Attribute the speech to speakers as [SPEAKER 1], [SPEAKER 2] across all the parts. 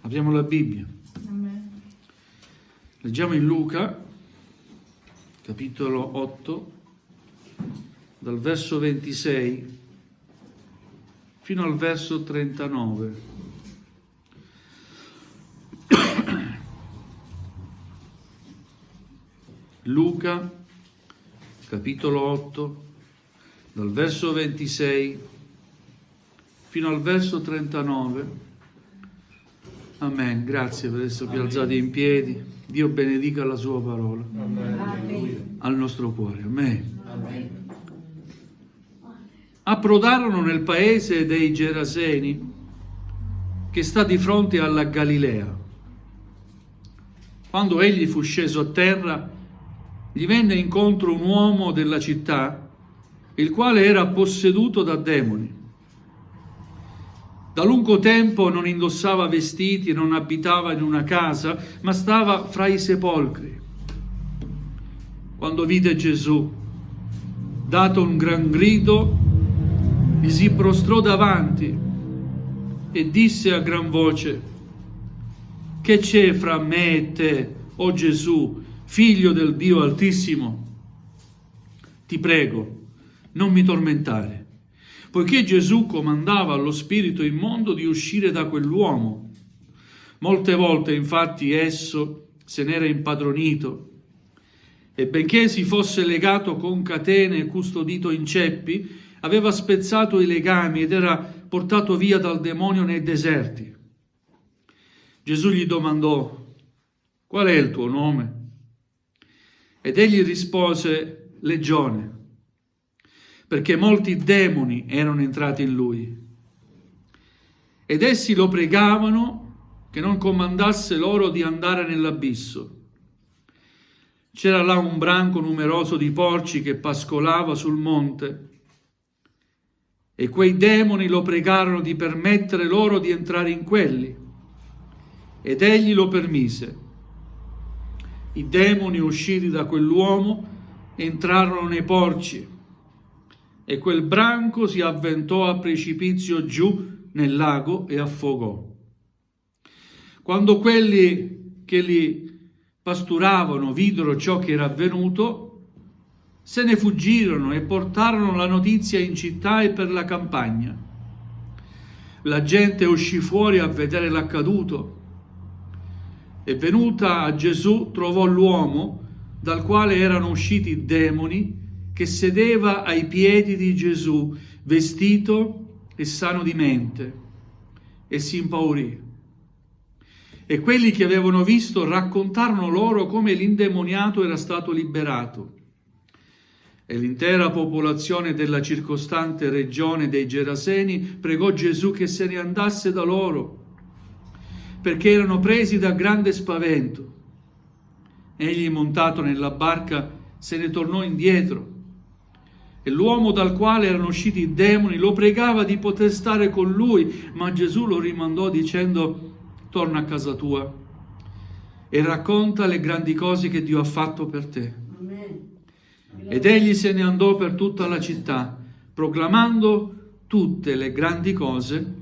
[SPEAKER 1] Apriamo la Bibbia.
[SPEAKER 2] Amen.
[SPEAKER 1] Leggiamo in Luca, capitolo 8, dal verso 26 fino al verso 39. Luca, capitolo 8, dal verso 26 fino al verso 39. Amen. Grazie per essere più alzati in piedi. Dio benedica la sua parola.
[SPEAKER 2] Amen.
[SPEAKER 1] Al nostro cuore. Amen.
[SPEAKER 2] Amen.
[SPEAKER 1] Approdarono nel paese dei Geraseni, che sta di fronte alla Galilea. Quando egli fu sceso a terra, gli venne incontro un uomo della città, il quale era posseduto da demoni. Da lungo tempo non indossava vestiti, non abitava in una casa, ma stava fra i sepolcri. Quando vide Gesù, dato un gran grido, gli si prostrò davanti e disse a gran voce: «Che c'è fra me e te, o Gesù, figlio del Dio Altissimo? Ti prego, non mi tormentare». Poiché Gesù comandava allo spirito immondo di uscire da quell'uomo. Molte volte, infatti, esso se n'era impadronito, e benché si fosse legato con catene e custodito in ceppi, aveva spezzato i legami ed era portato via dal demonio nei deserti. Gesù gli domandò: «Qual è il tuo nome?» Ed egli rispose: «Legione», perché molti demoni erano entrati in lui. Ed essi lo pregavano che non comandasse loro di andare nell'abisso. C'era là un branco numeroso di porci che pascolava sul monte, e quei demoni lo pregarono di permettere loro di entrare in quelli, ed egli lo permise. I demoni, usciti da quell'uomo, entrarono nei porci, e quel branco si avventò a precipizio giù nel lago e affogò. Quando quelli che li pasturavano videro ciò che era avvenuto, se ne fuggirono e portarono la notizia in città e per la campagna. La gente uscì fuori a vedere l'accaduto, e venuta a Gesù trovò l'uomo dal quale erano usciti i demoni, che sedeva ai piedi di Gesù, vestito e sano di mente, e si impaurì. E quelli che avevano visto raccontarono loro come l'indemoniato era stato liberato. E l'intera popolazione della circostante regione dei Geraseni pregò Gesù che se ne andasse da loro, perché erano presi da grande spavento. Egli, montato nella barca, se ne tornò indietro, e l'uomo dal quale erano usciti i demoni lo pregava di poter stare con lui, ma Gesù lo rimandò dicendo: «Torna a casa tua e racconta le grandi cose che Dio ha fatto per te». Ed egli se ne andò per tutta la città, proclamando tutte le grandi cose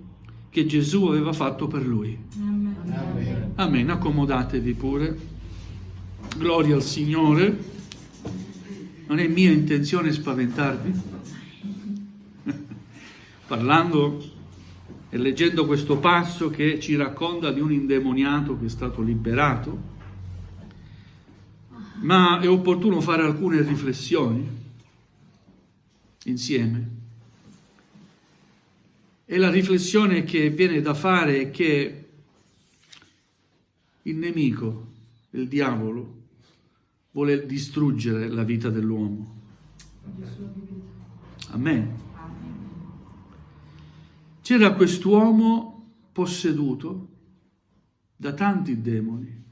[SPEAKER 1] che Gesù aveva fatto per lui.
[SPEAKER 2] Amen.
[SPEAKER 1] Amen. Accomodatevi pure. Gloria al Signore. Non è mia intenzione spaventarvi. Parlando e leggendo questo passo che ci racconta di un indemoniato che è stato liberato, ma è opportuno fare alcune riflessioni insieme. E la riflessione che viene da fare è che il nemico, il diavolo, vuole distruggere la vita dell'uomo. Amen. C'era quest'uomo posseduto da tanti demoni,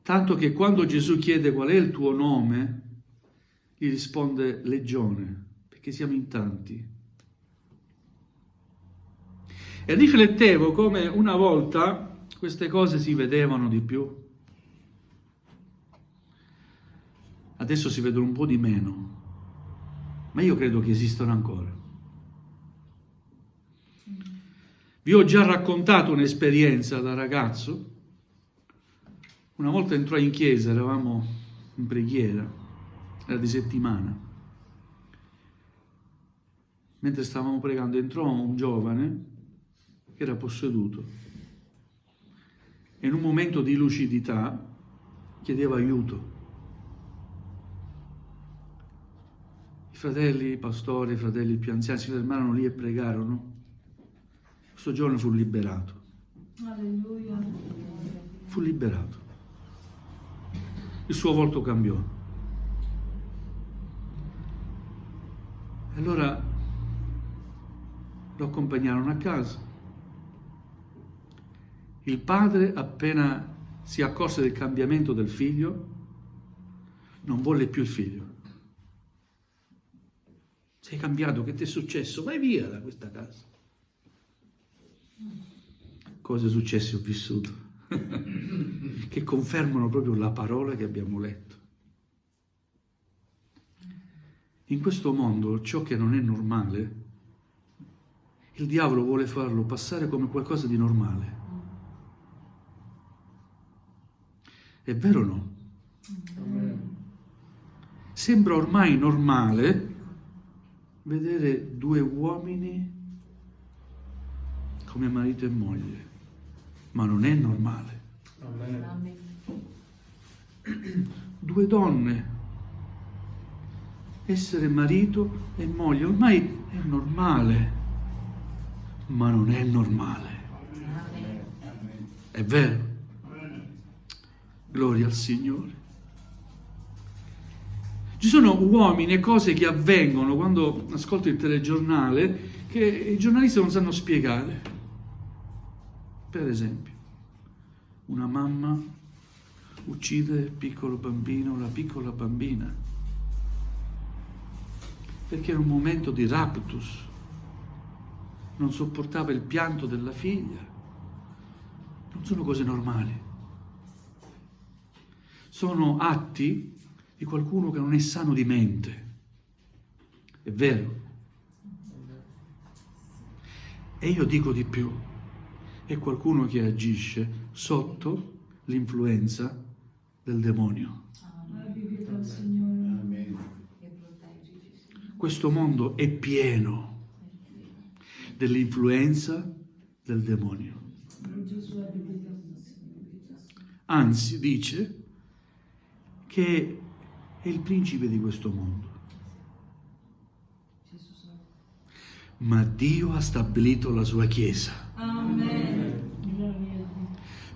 [SPEAKER 1] tanto che quando Gesù chiede qual è il tuo nome, gli risponde Legione, perché siamo in tanti. E riflettevo come una volta queste cose si vedevano di più. Adesso si vedono un po' di meno, ma io credo che esistano ancora. Vi ho già raccontato un'esperienza da ragazzo. Una volta entrai in chiesa, eravamo in preghiera, era di settimana. Mentre stavamo pregando entrò un giovane che era posseduto e in un momento di lucidità chiedeva aiuto. I fratelli, i pastori, i fratelli più anziani si fermarono lì e pregarono. Questo giorno fu liberato.
[SPEAKER 2] Alleluia.
[SPEAKER 1] Fu liberato. Il suo volto cambiò. E allora lo accompagnarono a casa. Il padre, appena si accorse del cambiamento del figlio, non volle più il figlio. Sei cambiato, che ti è successo? Vai via da questa casa. Cose successe ho vissuto, che confermano proprio la parola che abbiamo letto. In questo mondo, ciò che non è normale, il diavolo vuole farlo passare come qualcosa di normale. È vero o no? Sembra ormai normale vedere due uomini come marito e moglie, ma non è normale.
[SPEAKER 2] Amen.
[SPEAKER 1] Due donne, essere marito e moglie, ormai è normale, ma non è normale. È vero? Gloria al Signore. Ci sono uomini e cose che avvengono quando ascolto il telegiornale che i giornalisti non sanno spiegare. Per esempio, una mamma uccide il piccolo bambino, la piccola bambina, perché in un momento di raptus non sopportava il pianto della figlia. Non sono cose normali. Sono atti di qualcuno che non è sano di mente. È vero. E io dico di più. È qualcuno che agisce sotto l'influenza del demonio. Questo mondo è pieno dell'influenza del demonio. Anzi, dice che è il principe di questo mondo. Ma Dio ha stabilito la sua Chiesa.
[SPEAKER 2] Amen.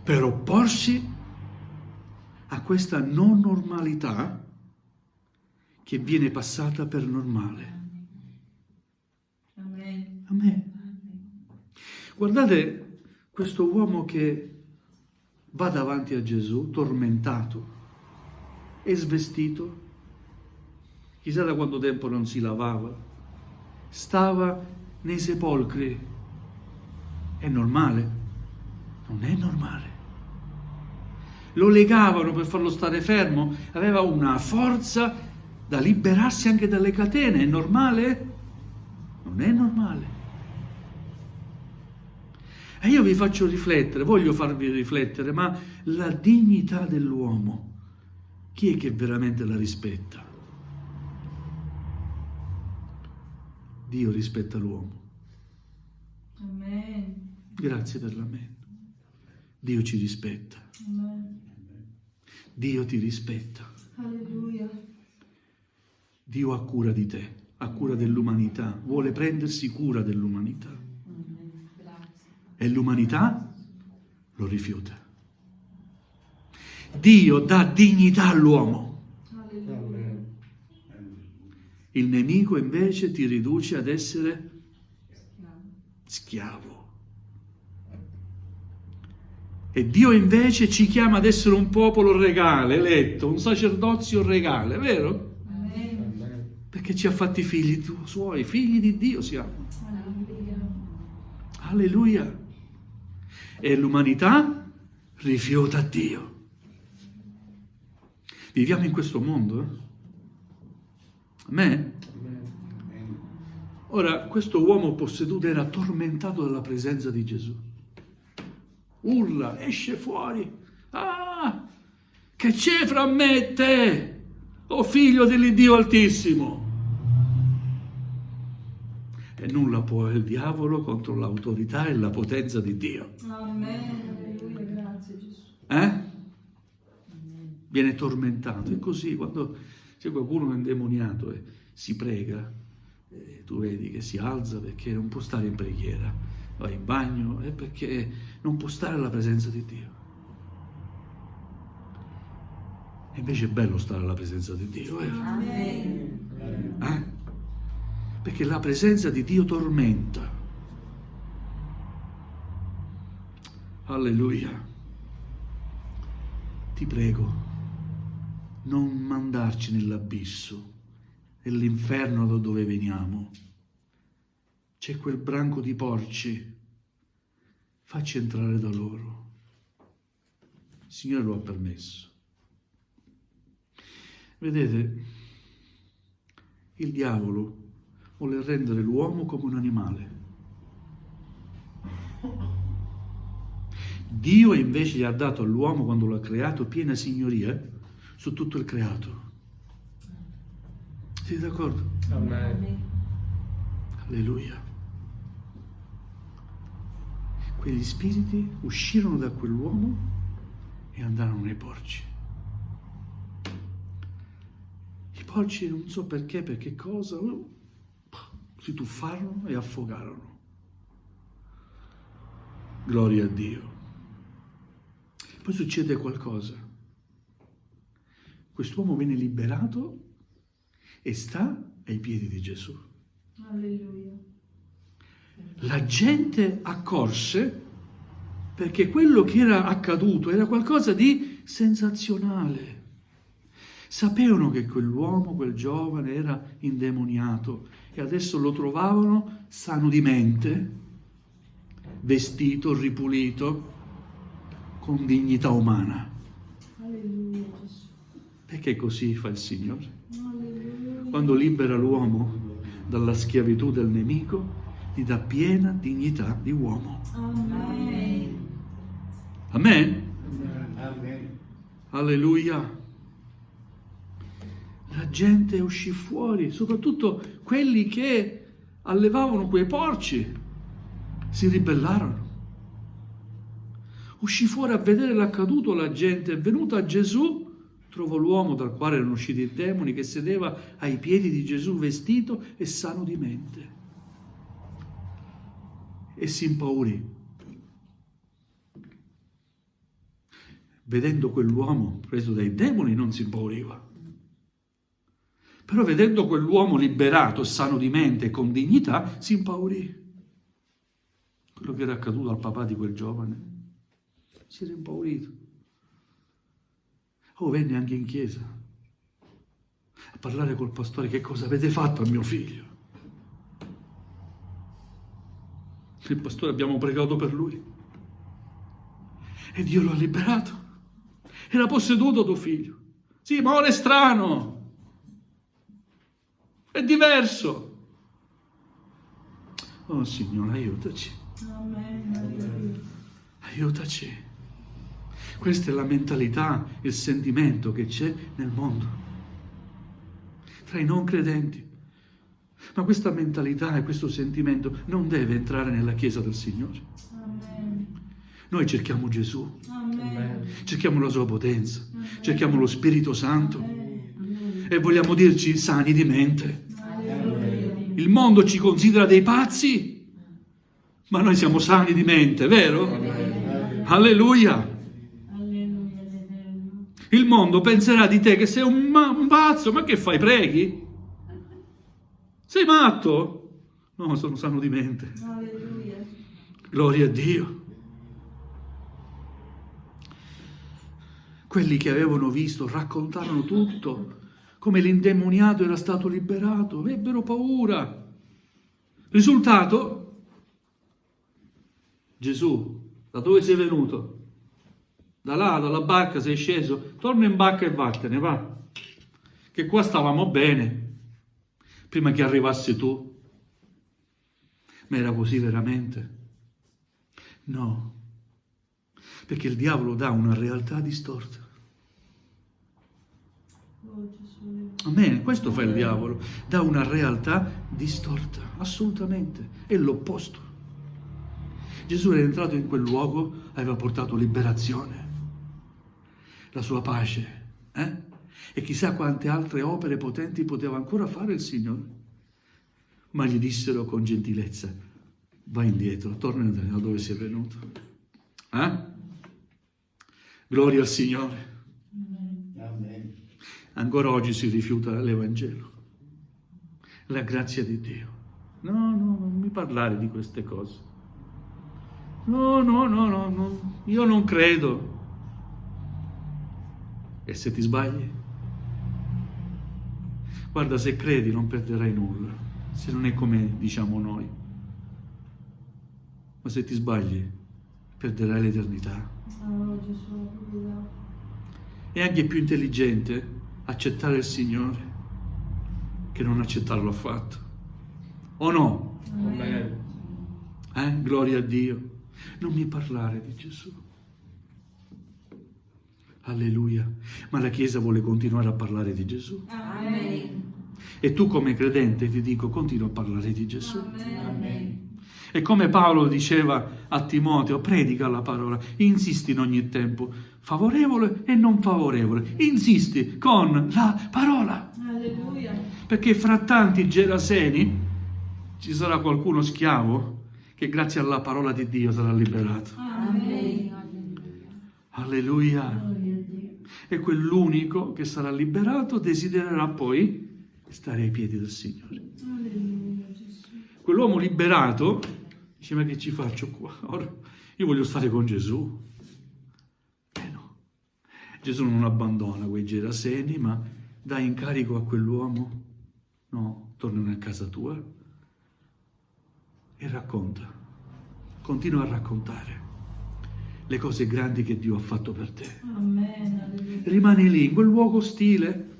[SPEAKER 1] Per opporsi a questa non normalità che viene passata per normale.
[SPEAKER 2] Amen.
[SPEAKER 1] Amen. Guardate questo uomo che va davanti a Gesù, tormentato e svestito, chissà da quanto tempo non si lavava, stava nei sepolcri. È normale? Non è normale. Lo legavano per farlo stare fermo, aveva una forza da liberarsi anche dalle catene. È normale? Non è normale. E io vi faccio riflettere, voglio farvi riflettere, ma la dignità dell'uomo, chi è che veramente la rispetta? Dio rispetta l'uomo.
[SPEAKER 2] Amen.
[SPEAKER 1] Grazie per l'amen. Dio ci rispetta.
[SPEAKER 2] Amen.
[SPEAKER 1] Dio ti rispetta.
[SPEAKER 2] Alleluia.
[SPEAKER 1] Dio ha cura di te, ha cura dell'umanità, vuole prendersi cura dell'umanità. E l'umanità lo rifiuta. Dio dà dignità all'uomo.
[SPEAKER 2] Alleluia.
[SPEAKER 1] Il nemico invece ti riduce ad essere schiavo. E Dio invece ci chiama ad essere un popolo regale, eletto, un sacerdozio regale, vero?
[SPEAKER 2] Amen.
[SPEAKER 1] Perché ci ha fatti figli suoi, figli di Dio siamo.
[SPEAKER 2] Alleluia.
[SPEAKER 1] Alleluia. E l'umanità rifiuta Dio. Viviamo in questo mondo? Amen? Ora, questo uomo posseduto era tormentato dalla presenza di Gesù. Urla, esce fuori. Ah, che c'è fra me e te, o figlio dell'Iddio Altissimo? E nulla può il diavolo contro l'autorità e la potenza di Dio.
[SPEAKER 2] Amen. Alleluia, grazie Gesù.
[SPEAKER 1] Viene tormentato. E così, quando c'è qualcuno indemoniato e si prega, tu vedi che si alza perché non può stare in preghiera, va in bagno perché non può stare alla presenza di Dio. E invece è bello stare alla presenza di Dio,
[SPEAKER 2] Amen.
[SPEAKER 1] Perché la presenza di Dio tormenta. Alleluia. Ti prego, non mandarci nell'abisso, nell'inferno da dove veniamo. C'è quel branco di porci, facci entrare da loro. Il Signore lo ha permesso. Vedete, il diavolo vuole rendere l'uomo come un animale. Dio invece gli ha dato all'uomo, quando l'ha creato, piena signoria su tutto il creato. Siete d'accordo?
[SPEAKER 2] Amen.
[SPEAKER 1] Alleluia. Quegli spiriti uscirono da quell'uomo e andarono nei porci. I porci, non so perché, per che cosa, si tuffarono e affogarono. Gloria a Dio. Poi succede qualcosa. Quest'uomo viene liberato e sta ai piedi di Gesù.
[SPEAKER 2] Alleluia.
[SPEAKER 1] La gente accorse perché quello che era accaduto era qualcosa di sensazionale. Sapevano che quell'uomo, quel giovane, era indemoniato e adesso lo trovavano sano di mente, vestito, ripulito, con dignità umana.
[SPEAKER 2] Alleluia, Gesù.
[SPEAKER 1] Perché così fa il Signore?
[SPEAKER 2] Alleluia.
[SPEAKER 1] Quando libera l'uomo dalla schiavitù del nemico, gli dà piena dignità di uomo.
[SPEAKER 2] Amen.
[SPEAKER 1] Amen?
[SPEAKER 3] Amen.
[SPEAKER 1] Alleluia. La gente uscì fuori, soprattutto quelli che allevavano quei porci, si ribellarono. Uscì fuori a vedere l'accaduto la gente, è venuta a Gesù, trovò l'uomo dal quale erano usciti i demoni, che sedeva ai piedi di Gesù vestito e sano di mente. E si impaurì. Vedendo quell'uomo preso dai demoni non si impauriva. Però vedendo quell'uomo liberato, sano di mente e con dignità, si impaurì. Quello che era accaduto al papà di quel giovane. Si era impaurito. Venne anche in chiesa a parlare col pastore: che cosa avete fatto a mio figlio? Il pastore: abbiamo pregato per lui e Dio lo ha liberato. Era posseduto tuo figlio. Sì, ma ora è strano. È diverso. Oh Signore, aiutaci.
[SPEAKER 2] Amen. Alleluia.
[SPEAKER 1] Aiutaci. Questa è la mentalità, il sentimento che c'è nel mondo, tra i non credenti. Ma questa mentalità e questo sentimento non deve entrare nella Chiesa del Signore.
[SPEAKER 2] Amen.
[SPEAKER 1] Noi cerchiamo Gesù,
[SPEAKER 2] Amen.
[SPEAKER 1] cerchiamo la sua potenza, cerchiamo lo Spirito Santo
[SPEAKER 2] Amen.
[SPEAKER 1] e vogliamo dirci sani di mente.
[SPEAKER 2] Alleluia.
[SPEAKER 1] Il mondo ci considera dei pazzi, ma noi siamo sani di mente, vero? Alleluia! Il mondo penserà di te che sei un pazzo, ma che fai, preghi? Sei matto? No, sono sano di mente.
[SPEAKER 2] Alleluia.
[SPEAKER 1] Gloria a Dio. Quelli che avevano visto raccontarono tutto, come l'indemoniato era stato liberato, ebbero paura. Risultato? Gesù, da dove sei venuto? Da là, dalla barca sei sceso, torna in barca e vattene, va. Che qua stavamo bene, prima che arrivassi tu. Ma era così veramente? No, perché il diavolo dà una realtà distorta.
[SPEAKER 2] Oh Gesù.
[SPEAKER 1] Amen, questo fa il diavolo, dà una realtà distorta, assolutamente, è l'opposto. Gesù era entrato in quel luogo, aveva portato liberazione, la sua pace, e chissà quante altre opere potenti poteva ancora fare il Signore. Ma gli dissero con gentilezza: vai indietro, torna da dove sei venuto. Gloria al Signore.
[SPEAKER 3] Amen.
[SPEAKER 1] Ancora oggi si rifiuta l'Evangelo, la grazia di Dio. No, non mi parlare di queste cose. No, io non credo. E se ti sbagli? Guarda, se credi non perderai nulla, se non è come diciamo noi. Ma se ti sbagli, perderai l'eternità.
[SPEAKER 2] Oh Gesù, proprio.
[SPEAKER 1] È anche più intelligente accettare il Signore che non accettarlo affatto. O no?
[SPEAKER 2] Amen.
[SPEAKER 1] Gloria a Dio. Non mi parlare di Gesù. Alleluia. Ma la Chiesa vuole continuare a parlare di Gesù.
[SPEAKER 2] Amen.
[SPEAKER 1] E tu come credente ti dico, continua a parlare di Gesù.
[SPEAKER 2] Amen.
[SPEAKER 1] E come Paolo diceva a Timoteo, predica la parola, insisti in ogni tempo, favorevole e non favorevole. Insisti con la parola.
[SPEAKER 2] Alleluia.
[SPEAKER 1] Perché fra tanti Geraseni ci sarà qualcuno schiavo che grazie alla parola di Dio sarà liberato.
[SPEAKER 2] Amen.
[SPEAKER 1] Alleluia.
[SPEAKER 2] Gloria a Dio.
[SPEAKER 1] E quell'unico che sarà liberato desidererà poi stare ai piedi del Signore.
[SPEAKER 2] Alleluia, Gesù.
[SPEAKER 1] Quell'uomo liberato dice: ma che ci faccio qua? Ora io voglio stare con Gesù. No. Gesù non abbandona quei Geraseni, ma dà incarico a quell'uomo: no, torna a casa tua e racconta, continua a raccontare le cose grandi che Dio ha fatto per te.
[SPEAKER 2] Amen. Alleluia.
[SPEAKER 1] Rimani lì in quel luogo ostile,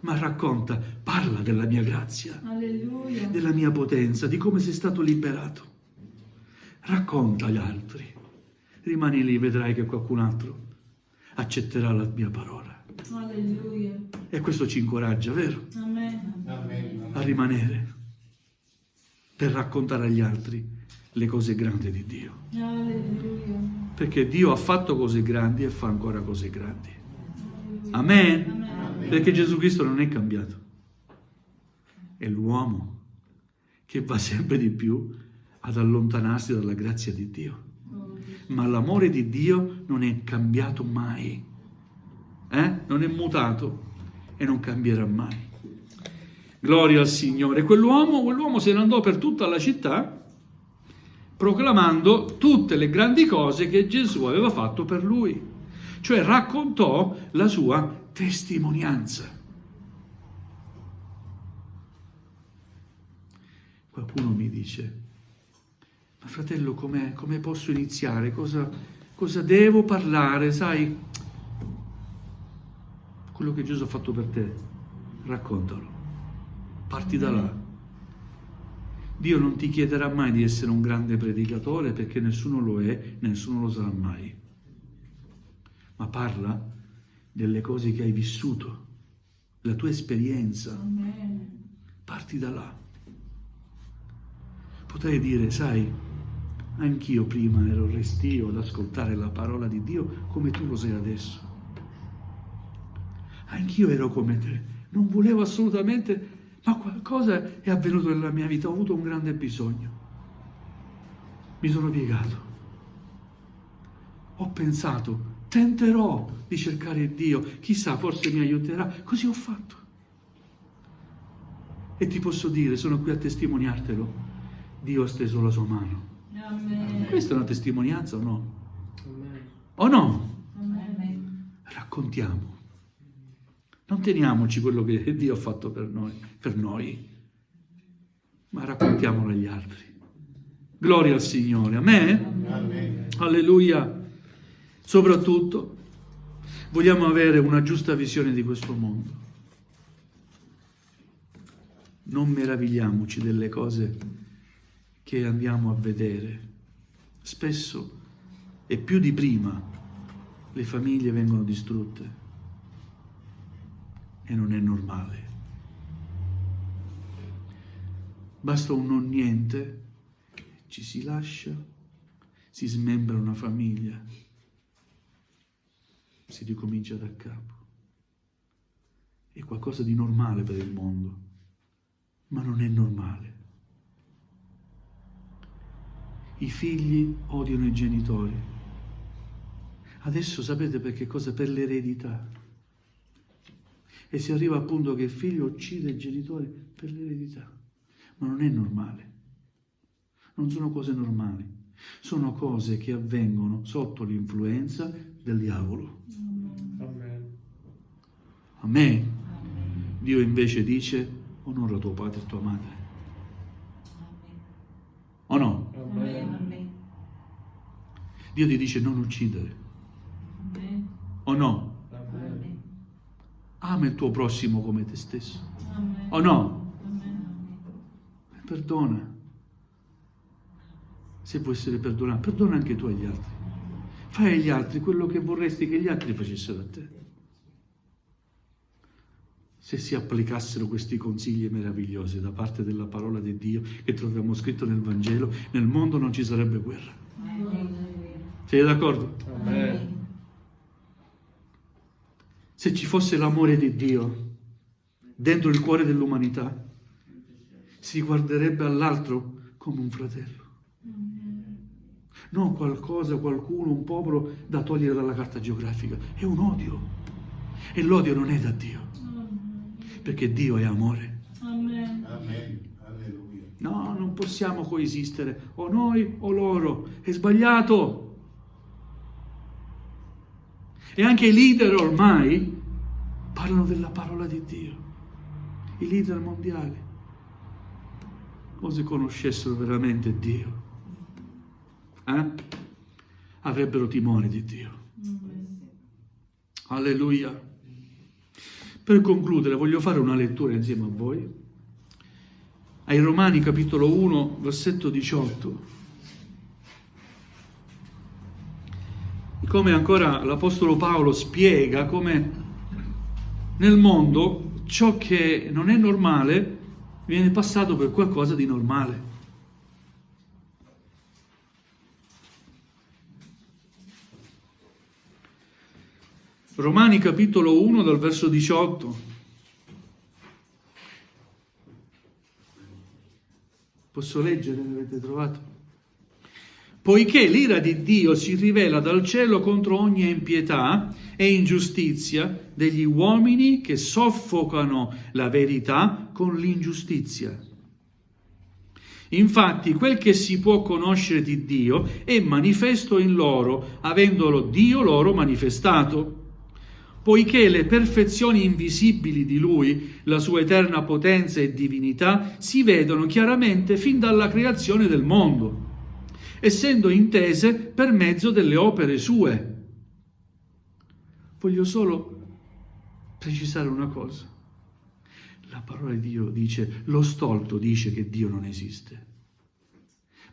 [SPEAKER 1] ma racconta, parla della mia grazia,
[SPEAKER 2] Alleluia.
[SPEAKER 1] della mia potenza, di come sei stato liberato. Racconta agli altri. Rimani lì, vedrai che qualcun altro accetterà la mia parola.
[SPEAKER 2] Alleluia.
[SPEAKER 1] E questo ci incoraggia, vero?
[SPEAKER 2] Amen.
[SPEAKER 3] Amen.
[SPEAKER 1] A rimanere per raccontare agli altri le cose grandi di Dio.
[SPEAKER 2] Alleluia.
[SPEAKER 1] Perché Dio ha fatto cose grandi e fa ancora cose grandi. Amen.
[SPEAKER 2] Amen.
[SPEAKER 1] Perché Gesù Cristo non è cambiato. È l'uomo che va sempre di più ad allontanarsi dalla grazia di Dio. Ma l'amore di Dio non è cambiato mai. Non è mutato e non cambierà mai. Gloria al Signore. Quell'uomo se ne andò per tutta la città proclamando tutte le grandi cose che Gesù aveva fatto per lui. Cioè raccontò la sua testimonianza. Qualcuno mi dice: ma fratello, come posso iniziare? Cosa devo parlare? Sai, quello che Gesù ha fatto per te, raccontalo. Parti da là. Dio non ti chiederà mai di essere un grande predicatore, perché nessuno lo è, nessuno lo sarà mai. Ma parla delle cose che hai vissuto, la tua esperienza.
[SPEAKER 2] Amen.
[SPEAKER 1] Parti da là. Potrei dire, sai, anch'io prima ero restio ad ascoltare la parola di Dio come tu lo sei adesso. Anch'io ero come te, non volevo assolutamente, ma qualcosa è avvenuto nella mia vita, ho avuto un grande bisogno. Mi sono piegato. Ho pensato, tenterò di cercare Dio, chissà, forse mi aiuterà. Così ho fatto. E ti posso dire, sono qui a testimoniartelo, Dio ha steso la sua mano.
[SPEAKER 2] Amen.
[SPEAKER 1] Questa è una testimonianza o no? O no?
[SPEAKER 2] Amen.
[SPEAKER 1] Raccontiamo. Non teniamoci quello che Dio ha fatto per noi, ma raccontiamolo agli altri. Gloria al Signore. Amen?
[SPEAKER 3] Amen.
[SPEAKER 1] Alleluia. Soprattutto vogliamo avere una giusta visione di questo mondo. Non meravigliamoci delle cose che andiamo a vedere. Spesso e più di prima le famiglie vengono distrutte e non è normale. Basta un non niente, ci si lascia, si smembra una famiglia, si ricomincia da capo. È qualcosa di normale per il mondo, ma non è normale. I figli odiano i genitori. Adesso sapete per che cosa? Per l'eredità. E si arriva al punto che il figlio uccide i genitori per l'eredità. Ma non è normale. Non sono cose normali. Sono cose che avvengono sotto l'influenza del diavolo.
[SPEAKER 3] Amen.
[SPEAKER 1] A me, Dio invece dice: onora tuo padre e tua madre. O no?
[SPEAKER 2] Amen.
[SPEAKER 1] Dio ti dice non uccidere.
[SPEAKER 2] Amen.
[SPEAKER 1] O no?
[SPEAKER 2] Amen.
[SPEAKER 1] Ama il tuo prossimo come te stesso.
[SPEAKER 2] Amen.
[SPEAKER 1] O no?
[SPEAKER 2] Amen.
[SPEAKER 1] Perdona. Se può essere perdonato, perdona anche tu agli altri. Fai agli altri quello che vorresti che gli altri facessero a te. Se si applicassero questi consigli meravigliosi da parte della parola di Dio che troviamo scritto nel Vangelo, nel mondo non ci sarebbe guerra. Siete d'accordo?
[SPEAKER 3] Amen.
[SPEAKER 1] Se ci fosse l'amore di Dio dentro il cuore dell'umanità, si guarderebbe all'altro come un fratello. Non qualcosa, qualcuno, un popolo da togliere dalla carta geografica. È un odio. E l'odio non è da Dio. Perché Dio è amore.
[SPEAKER 2] Amen.
[SPEAKER 3] Amen. Alleluia.
[SPEAKER 1] No, non possiamo coesistere, o noi o loro, è sbagliato. E anche i leader ormai parlano della parola di Dio, i leader mondiali. O se conoscessero veramente Dio, avrebbero timore di Dio. Alleluia. Per concludere, voglio fare una lettura insieme a voi. Ai Romani capitolo 1, versetto 18. Come ancora l'Apostolo Paolo spiega come nel mondo ciò che non è normale viene passato per qualcosa di normale. Romani capitolo 1 dal verso 18. Posso leggere? L'avete trovato? Poiché l'ira di Dio si rivela dal cielo contro ogni impietà e ingiustizia degli uomini che soffocano la verità con l'ingiustizia. Infatti, quel che si può conoscere di Dio è manifesto in loro, avendolo Dio loro manifestato. Poiché le perfezioni invisibili di Lui, la sua eterna potenza e divinità, si vedono chiaramente fin dalla creazione del mondo, essendo intese per mezzo delle opere sue. Voglio solo precisare una cosa. La parola di Dio dice, lo stolto dice che Dio non esiste.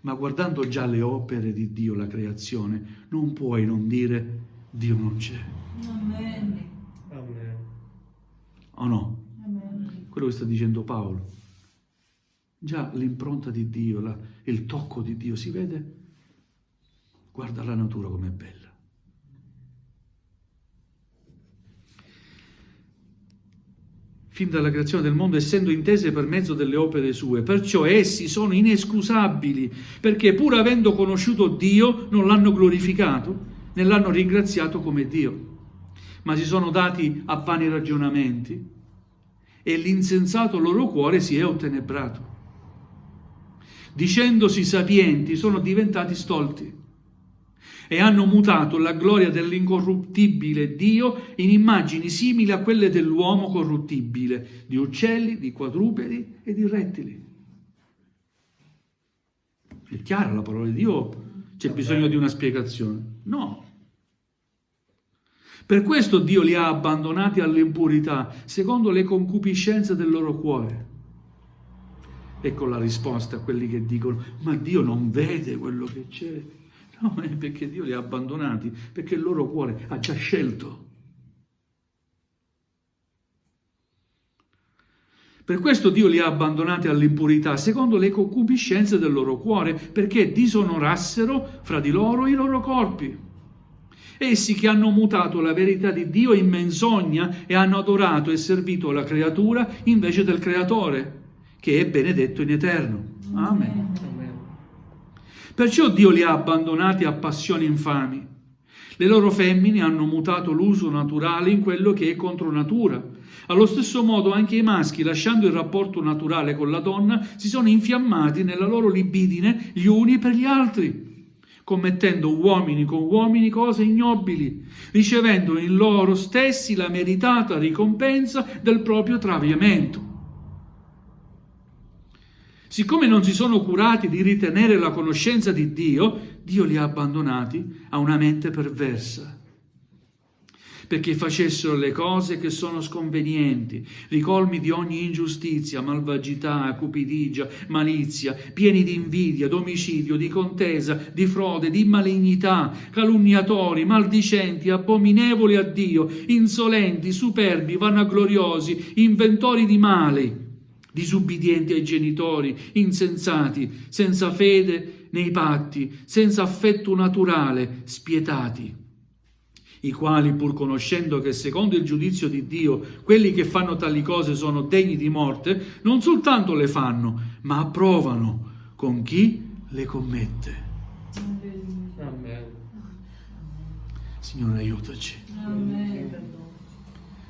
[SPEAKER 1] Ma guardando già le opere di Dio, la creazione, non puoi non dire Dio non c'è.
[SPEAKER 2] Amen.
[SPEAKER 3] Amen.
[SPEAKER 1] O no?
[SPEAKER 2] Amen.
[SPEAKER 1] Quello che sta dicendo Paolo. Già l'impronta di Dio, il tocco di Dio si vede. Guarda la natura com'è bella. Fin dalla creazione del mondo, essendo intese per mezzo delle opere sue, perciò essi sono inescusabili, perché pur avendo conosciuto Dio non l'hanno glorificato, né l'hanno ringraziato come Dio, ma si sono dati a vani ragionamenti e l'insensato loro cuore si è ottenebrato. Dicendosi sapienti, sono diventati stolti e hanno mutato la gloria dell'incorruttibile Dio in immagini simili a quelle dell'uomo corruttibile, di uccelli, di quadrupedi e di rettili. È chiara la parola di Dio? C'è bisogno di una spiegazione? No. Per questo Dio li ha abbandonati all'impurità, secondo le concupiscenze del loro cuore. Ecco la risposta a quelli che dicono: ma Dio non vede quello che c'è. No, è perché Dio li ha abbandonati, perché il loro cuore ha già scelto. Per questo Dio li ha abbandonati all'impurità, secondo le concupiscenze del loro cuore, perché disonorassero fra di loro i loro corpi. Essi che hanno mutato la verità di Dio in menzogna e hanno adorato e servito la creatura invece del Creatore, che è benedetto in eterno. Amen.
[SPEAKER 3] Amen.
[SPEAKER 1] Perciò Dio li ha abbandonati a passioni infami. Le loro femmine hanno mutato l'uso naturale in quello che è contro natura. Allo stesso modo anche i maschi, lasciando il rapporto naturale con la donna, si sono infiammati nella loro libidine gli uni per gli altri, commettendo uomini con uomini cose ignobili, ricevendo in loro stessi la meritata ricompensa del proprio traviamento. Siccome non si sono curati di ritenere la conoscenza di Dio, Dio li ha abbandonati a una mente perversa, perché facessero le cose che sono sconvenienti, ricolmi di ogni ingiustizia, malvagità, cupidigia, malizia, pieni di invidia, d'omicidio, di contesa, di frode, di malignità, calunniatori, maldicenti, abominevoli a Dio, insolenti, superbi, vanagloriosi, inventori di mali, disubbidienti ai genitori, insensati, senza fede nei patti, senza affetto naturale, spietati, i quali, pur conoscendo che secondo il giudizio di Dio quelli che fanno tali cose sono degni di morte, non soltanto le fanno, ma approvano con chi le commette.
[SPEAKER 3] Amen.
[SPEAKER 1] Signore, aiutaci,
[SPEAKER 2] Amen.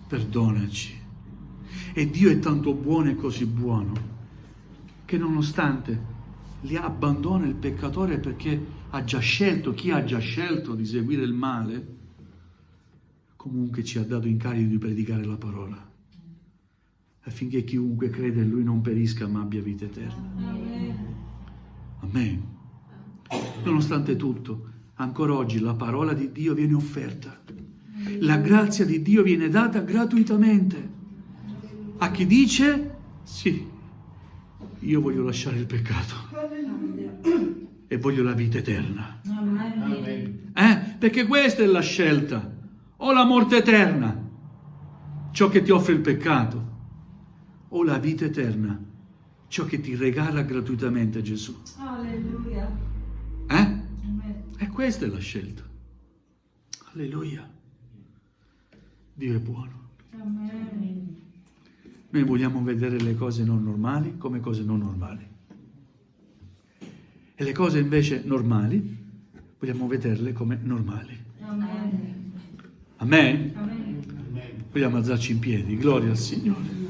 [SPEAKER 1] perdonaci. E Dio è tanto buono e così buono che nonostante li abbandona il peccatore perché ha già scelto, chi ha già scelto di seguire il male, comunque ci ha dato incarico di predicare la parola, affinché chiunque crede in Lui non perisca ma abbia vita eterna.
[SPEAKER 2] Amen.
[SPEAKER 1] Amen. Nonostante tutto, ancora oggi la parola di Dio viene offerta. La grazia di Dio viene data gratuitamente a chi dice: sì, io voglio lasciare il peccato e voglio la vita eterna.
[SPEAKER 2] Amen.
[SPEAKER 1] Perché questa è la scelta: o la morte eterna, ciò che ti offre il peccato, o la vita eterna, ciò che ti regala gratuitamente Gesù.
[SPEAKER 2] Alleluia.
[SPEAKER 1] Amen.
[SPEAKER 2] Amen.
[SPEAKER 1] Questa è la scelta. Alleluia. Dio è buono.
[SPEAKER 2] Amen.
[SPEAKER 1] Noi vogliamo vedere le cose non normali come cose non normali. E le cose invece normali vogliamo vederle come normali.
[SPEAKER 2] Amen.
[SPEAKER 1] Amen?
[SPEAKER 2] Amen.
[SPEAKER 1] Vogliamo alzarci in piedi. Gloria al Signore.